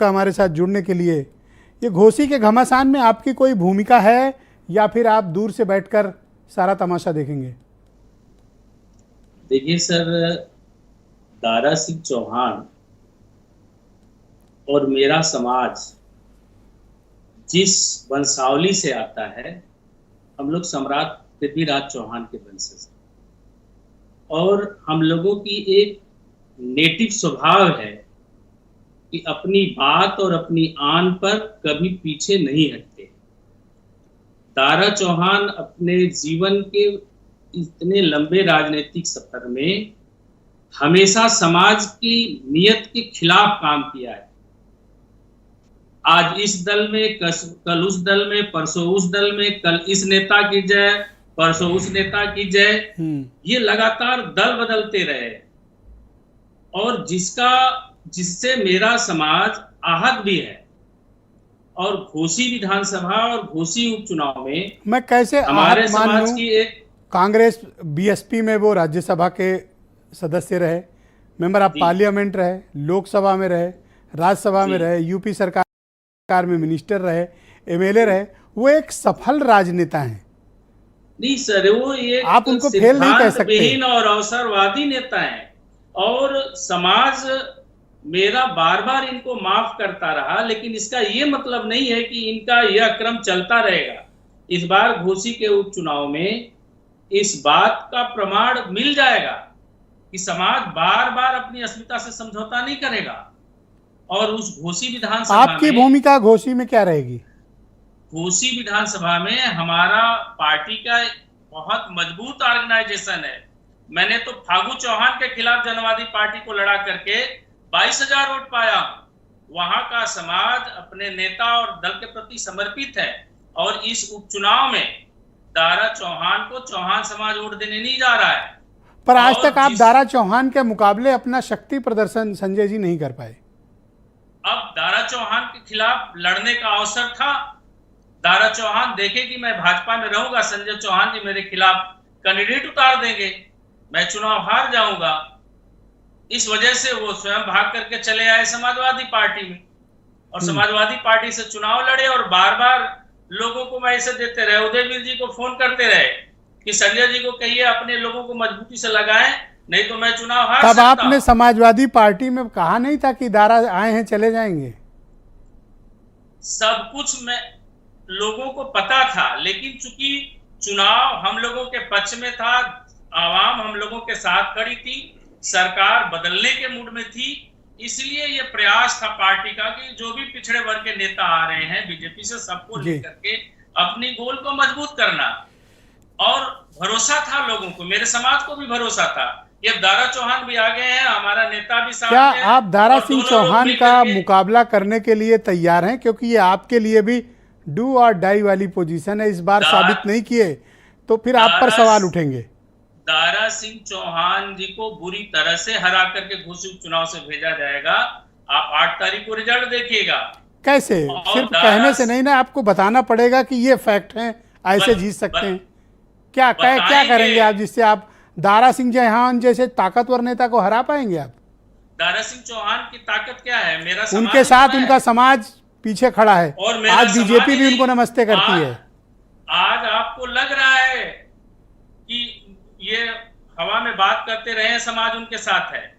आपका हमारे साथ जुड़ने के लिए। ये घोसी के घमासान में आपकी कोई भूमिका है या फिर आप दूर से बैठकर सारा तमाशा देखेंगे? देखिए सर, दारा सिंह चौहान और मेरा समाज जिस वंशावली से आता है, हम लोग सम्राट पृथ्वीराज चौहान के वंशज हैं और हम लोगों की एक नेटिव स्वभाव है कि अपनी बात और अपनी आन पर कभी पीछे नहीं हटते। दारा चौहान अपने जीवन के इतने लंबे राजनीतिक सफर में हमेशा समाज की नियत के खिलाफ काम किया है। आज इस दल में, कल उस दल में, परसों उस दल में, कल इस नेता की जय, परसों उस नेता की जय, ये लगातार दल बदलते रहे और जिससे मेरा समाज आहत भी है। और घोसी विधानसभा और घोसी उपचुनाव में मैं कैसे हमारे समाज की एक कांग्रेस बीएसपी में वो राज्यसभा के सदस्य रहे, मेंबर ऑफ पार्लियामेंट रहे, लोकसभा में रहे, राज्यसभा में रहे, यूपी सरकार में मिनिस्टर रहे, एमएलए रहे, वो एक सफल राजनेता हैं। नहीं सर, वो एक आप उनको फेल नहीं कह सकते विहीन और अवसरवादी नेता हैं और समाज मेरा बार बार इनको माफ करता रहा, लेकिन इसका ये मतलब नहीं है कि इनका यह क्रम चलता रहेगा। इस बार घोसी के उपचुनाव में इस बात का प्रमाण मिल जाएगा कि समाज बार बार अपनी अस्मिता से समझौता नहीं करेगा। और उस घोसी विधानसभा आपकी भूमिका घोसी में क्या रहेगी? घोसी विधानसभा में हमारा पार्टी का बहुत मजबूत ऑर्गेनाइजेशन है। मैंने तो फागू चौहान के खिलाफ जनवादी पार्टी को लड़ा करके 22,000 वोट पाया। वहां का समाज अपने नेता और दल के प्रति समर्पित है और इस उपचुनाव में दारा चौहान को चौहान समाज वोट देने नहीं जा रहा है। पर आज तक आप दारा चौहान के मुकाबले अपना शक्ति प्रदर्शन संजय जी नहीं कर पाए। अब दारा चौहान के खिलाफ लड़ने का अवसर था। दारा चौहान देखे कि मैं भाजपा में रहूंगा, संजय चौहान जी मेरे खिलाफ कैंडिडेट उतार देंगे, मैं चुनाव हार जाऊंगा। इस वजह से वो स्वयं भाग करके चले आए समाजवादी पार्टी में और समाजवादी पार्टी से चुनाव लड़े और बार बार लोगों को मैसेज देते रहे, उदयवीर जी को फोन करते रहे कि संजय जी को कहिए अपने लोगों को मजबूती से लगाएं, नहीं तो मैं चुनाव हार सकता हूं। तब आपने समाजवादी पार्टी में कहा नहीं था कि दारा आए हैं चले जाएंगे? सब कुछ में लोगों को पता था, लेकिन चूंकि चुनाव हम लोगों के पक्ष में था, आवाम हम लोगों के साथ खड़ी थी, सरकार बदलने के मूड में थी, इसलिए ये प्रयास था पार्टी का कि जो भी पिछड़े वर्ग के नेता आ रहे हैं बीजेपी से, सबको लेकर के अपनी गोल को मजबूत करना। और भरोसा था लोगों को, मेरे समाज को भी भरोसा था। ये दारा चौहान भी आ गए हैं, हमारा नेता भी साथ क्या है। आप दारा सिंह चौहान का मुकाबला करने के लिए तैयार हैं? क्योंकि ये आपके लिए भी डू और डाई वाली पोजीशन है। इस बार साबित नहीं किए तो फिर आप पर सवाल उठेंगे। दारा सिंह चौहान जी को बुरी तरह से हरा करके घोसी उपचुनाव से भेजा जाएगा। आप 8 तारीख को रिजल्ट देखिएगा। कैसे? सिर्फ कहने से नहीं ना, आपको बताना पड़ेगा कि ये फैक्ट हैं, ऐसे जीत सकते हैं। क्या करेंगे आप जिससे आप दारा सिंह चौहान जैसे ताकतवर नेता को हरा पाएंगे? आप दारा सिंह चौहान की ताकत क्या है? मेरा समाज उनके साथ उनका समाज पीछे खड़ा है और आज बीजेपी भी उनको नमस्ते करती है। आज आपको लग रहा है कि ये हवा में बात करते रहे, समाज उनके साथ है।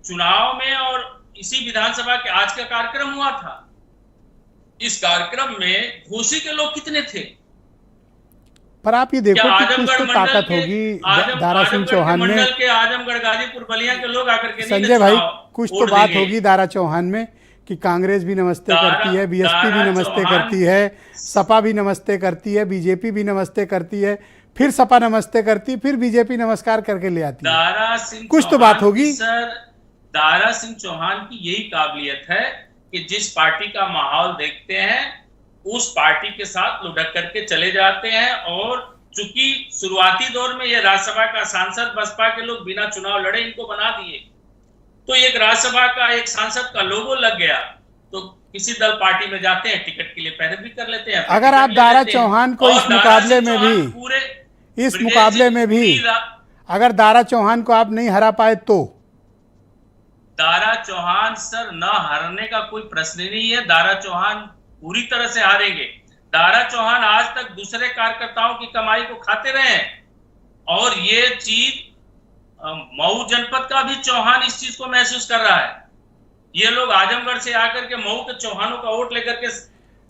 चुनाव में और इसी विधानसभा के आज का कार्यक्रम हुआ था, इस कार्यक्रम में घोसी के लोग कितने थे? पर आप ये देखो कि कुछ तो ताकत होगी दारा सिंह चौहान में। मंडल के आजमगढ़, गाजीपुर, बलिया के लोग आकर के संजय भाई, कुछ तो बात होगी दारा चौहान में कि कांग्रेस भी नमस्ते करती है, बीएसपी भी नमस्ते करती है, सपा भी नमस्ते करती है, बीजेपी भी नमस्ते करती है, फिर सपा नमस्ते करती, फिर बीजेपी नमस्कार करके ले आती है। दारा सिंह कुछ तो बात होगी सर। दारा सिंह चौहान की यही काबिलियत है कि जिस पार्टी का माहौल देखते हैं उस पार्टी के साथ लुढ़क करके चले जाते हैं। और चूंकि शुरुआती दौर में ये राज्यसभा का सांसद बसपा के लोग बिना चुनाव लड़े इनको बना दिए, तो एक राज्यसभा का एक सांसद का लोगो लग गया, तो किसी दल पार्टी में जाते हैं, टिकट के लिए पैरवी कर लेते हैं। अगर आप दारा चौहान को इस मुकाबले में भी अगर दारा चौहान को आप नहीं हरा पाए तो दारा चौहान सर न हारने का कोई प्रश्न ही नहीं है। दारा चौहान पूरी तरह से हारेंगे। दारा चौहान आज तक दूसरे कार्यकर्ताओं की कमाई को खाते रहे हैं और ये चीज मऊ जनपद का भी चौहान इस चीज को महसूस कर रहा है। ये लोग आजमगढ़ से आकर के मऊ के चौहानों का वोट लेकर के,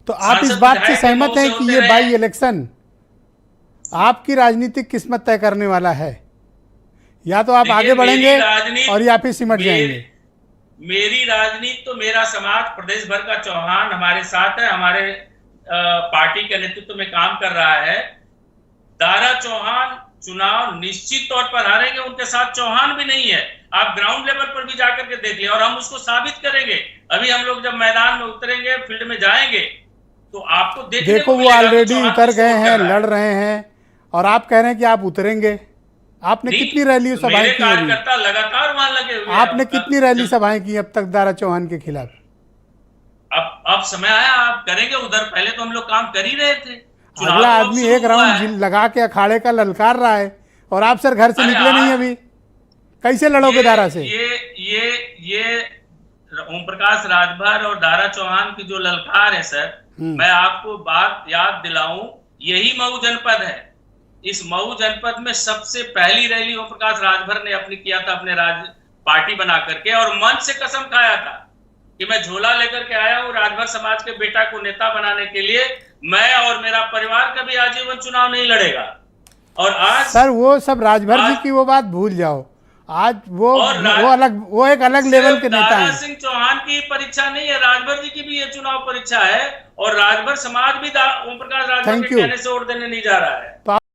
तो आप इस बात से सहमत हैं कि ये बाई इलेक्शन आपकी राजनीतिक किस्मत तय करने वाला है? या तो आप आगे बढ़ेंगे और या फिर सिमट जाएंगे? मेरी राजनीति तो, मेरा समाज प्रदेश भर का चौहान हमारे साथ है, हमारे पार्टी के नेतृत्व में काम कर रहा है। दारा चौहान चुनाव निश्चित तौर पर हारेंगे, उनके साथ चौहान भी नहीं है। आप ग्राउंड लेवल पर भी जाकर के देख लें और हम उसको साबित करेंगे। अभी हम लोग जब मैदान में उतरेंगे, फील्ड में जाएंगे, तो आपको देखो वो ऑलरेडी उतर गए हैं, लड़ रहे हैं और आप कह रहे हैं कि आप उतरेंगे। आपने कितनी रैली सभाएं की? कार्यकर्ता लगातार वहां लगे हुए। आपने कितनी रैली सभाएं की अब तक दारा चौहान के खिलाफ? अब समय आया, आप करेंगे उधर। पहले तो हम लोग काम कर ही रहे थे। अगला आदमी एक राउंड लगा के अखाड़े का ललकार रहा है और आप सर घर से निकले नहीं अभी, कैसे लड़ोगे दारा से? ये ओम प्रकाश राजभर और दारा चौहान की जो ललकार है सर, मैं आपको बात याद दिलाऊं, यही मऊ जनपद है। इस मऊ जनपद में सबसे पहली रैली ओम प्रकाश राजभर ने अपनी किया था, अपने पार्टी बना करके, और मन से कसम खाया था कि मैं झोला लेकर के आया हूं राजभर समाज के बेटा को नेता बनाने के लिए। मैं और मेरा परिवार कभी आजीवन चुनाव नहीं लड़ेगा। और आज सर वो सब राजभर जी की वो बात भूल जाओ। आज वो एक अलग लेवल के नेता हैं। दारा सिंह चौहान की परीक्षा नहीं है, राजभर जी की भी ये चुनाव परीक्षा है। और राजभर समाज भी ओम प्रकाश राजभर के कहने से वोट देने नहीं जा रहा है।